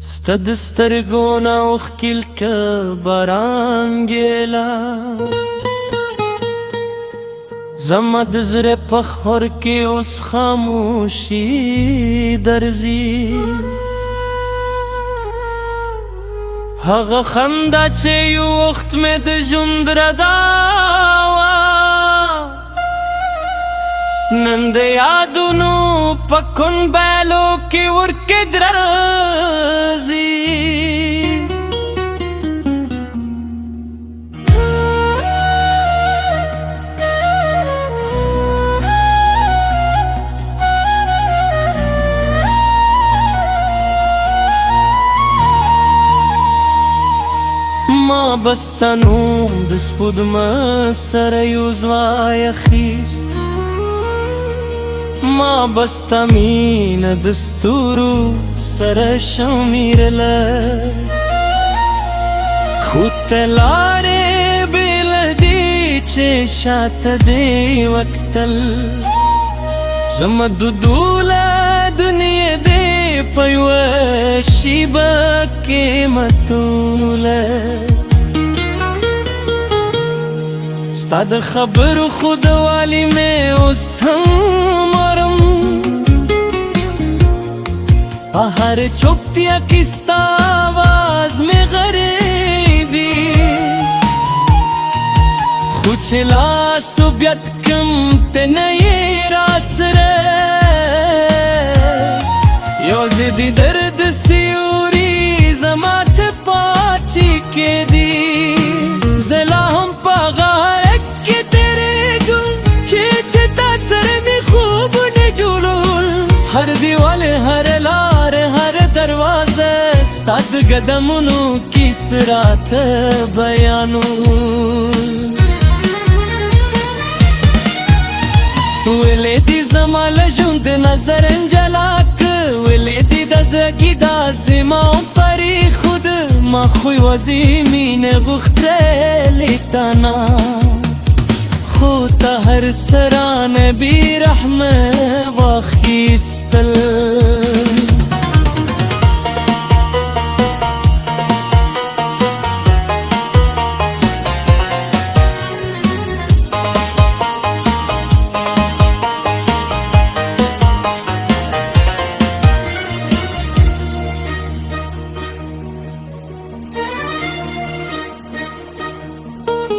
ستد سترګونه اوښکې لکه باران ګیله زما د زړه په خور کې اوس خاموشي درځي هغه خندا چې یو وخت مې د ژوند ردا وه نن د یادونو په کونډبالو کې ورکې درځي ما بستا نوم د سپوږمۍ سره یو ځوای اخیست ما بستا مینه د ستورو سره شمیرله خو ته لارې بېله دي چې شاته دې وکتل زما دودوله دنیا دې په یوه شیبه کې متوله ستا د خبرو خودوالي مې اوس هم مرم په هر چوپتیا کې ستا آواز مې غریبي خو چې لاسو بیت کم ته نه یې راسره یوازې د درد سیوري زما ته پاتې کېدي زه لا هم په هغه حالت کې تېرېږم چې تا سره مې خوبونه جوړول هر دیوال هر لار هر دروازه ستا د قدمونو کیسه راته بیانول ویلې دي زما له ژوند نظر انجلاک ویلې دي د زړګي داسې ما پرېښود ما خو یوازې مینه غوښتلې تا نه خو ته هر سرانه بې رحمه واخیستل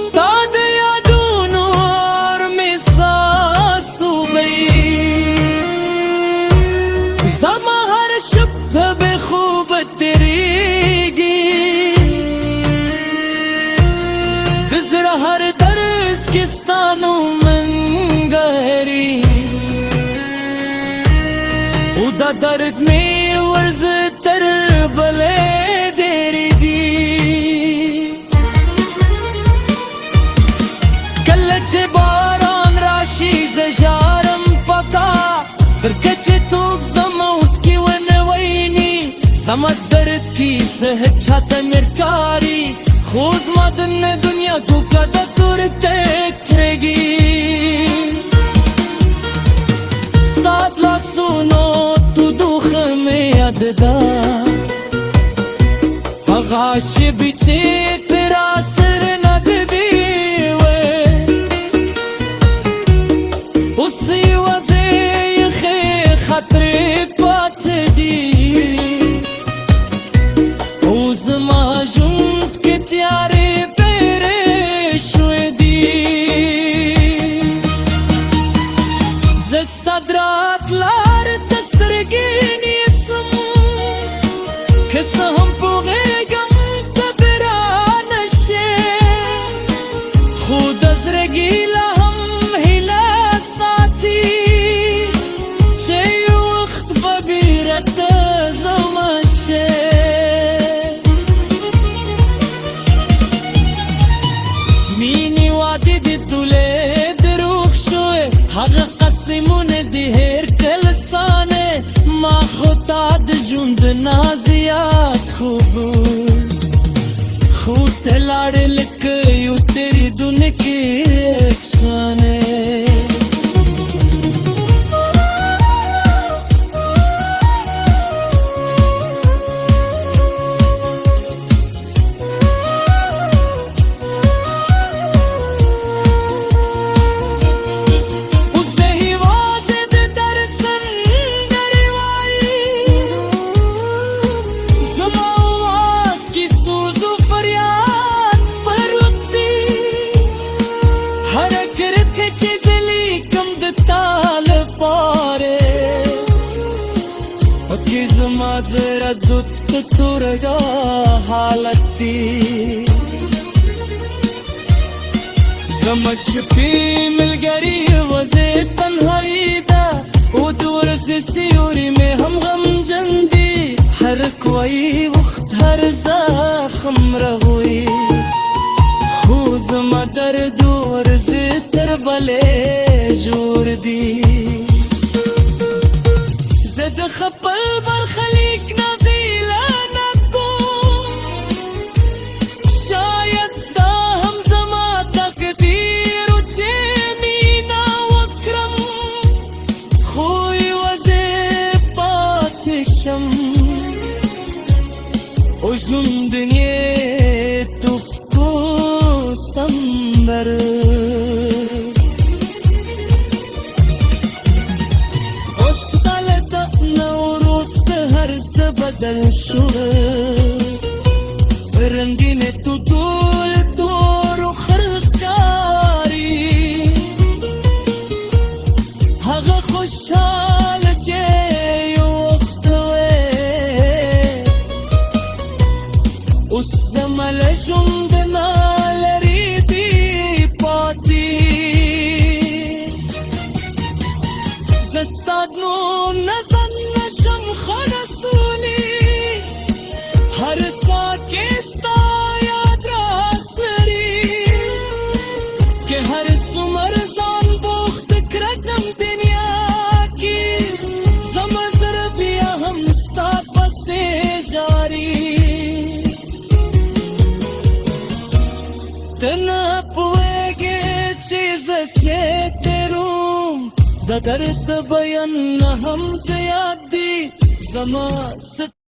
ستا د یادونو اور مې ساسو گئی زما هر شپه به خوب تېرېږي د زړه هر درز کې ستا نوم منګري او دا درد مې ورځ تر بلې ډېرې دي چې باران راشي زه ژاړم پکا زرکه چې توک زما اوښکې ونه ویني زما درد کیسه چاته مرکاري خو زما د دنیا کوکه د تورته کړېږي ستا د لاسونو تودوخه مې یاد ده هغه شېبې چې ته راسره نږدې خطرې پاتې دي او زما ژوند کې تیارې پیرې شوې دي زه ستا د راتلارې ته سترګې نیسم که څه هم پوهېږم ته به رانه شې خو د زړګي لا هم هیله ساتي مینې وعدې دې ټولې دروغ شوې هغه قسمونه دې هېر کړل سانې ما خو تا د ژوند نه زیات خوب خو ته لاړې لکه یو تېرېدونکی افسانې जरा दुख तुरगा हालती समझ पी मिल गरी वजे तन्हाई दा वो दूर से सियोरी में हम गम जंदी हर कोई वक्त हर ज़ख्म रहुई खूज मदर दूर से तरबले जोर दी जद खपल बर खलीक ना दिला ना को शायद दा हम जमा तकदीर उचे मीना वक्रम खोई वजे पातशम उजुम दुनिया तुफको संबर بدل شو رنگین تو طول دور و خلقاری هغه خوشحال چې یو وخت وې اوس زمل ژوند نه لري دی پاتې زه نو نظر نشم خرسولی हर साके स्ता याद रासरी के हर सुमर जान बोख्त करकम दुनिया की समझर भी हम स्ता बसे जारी तना पुएगे चीज से तेरूम द दर्द बयान हम से याद दी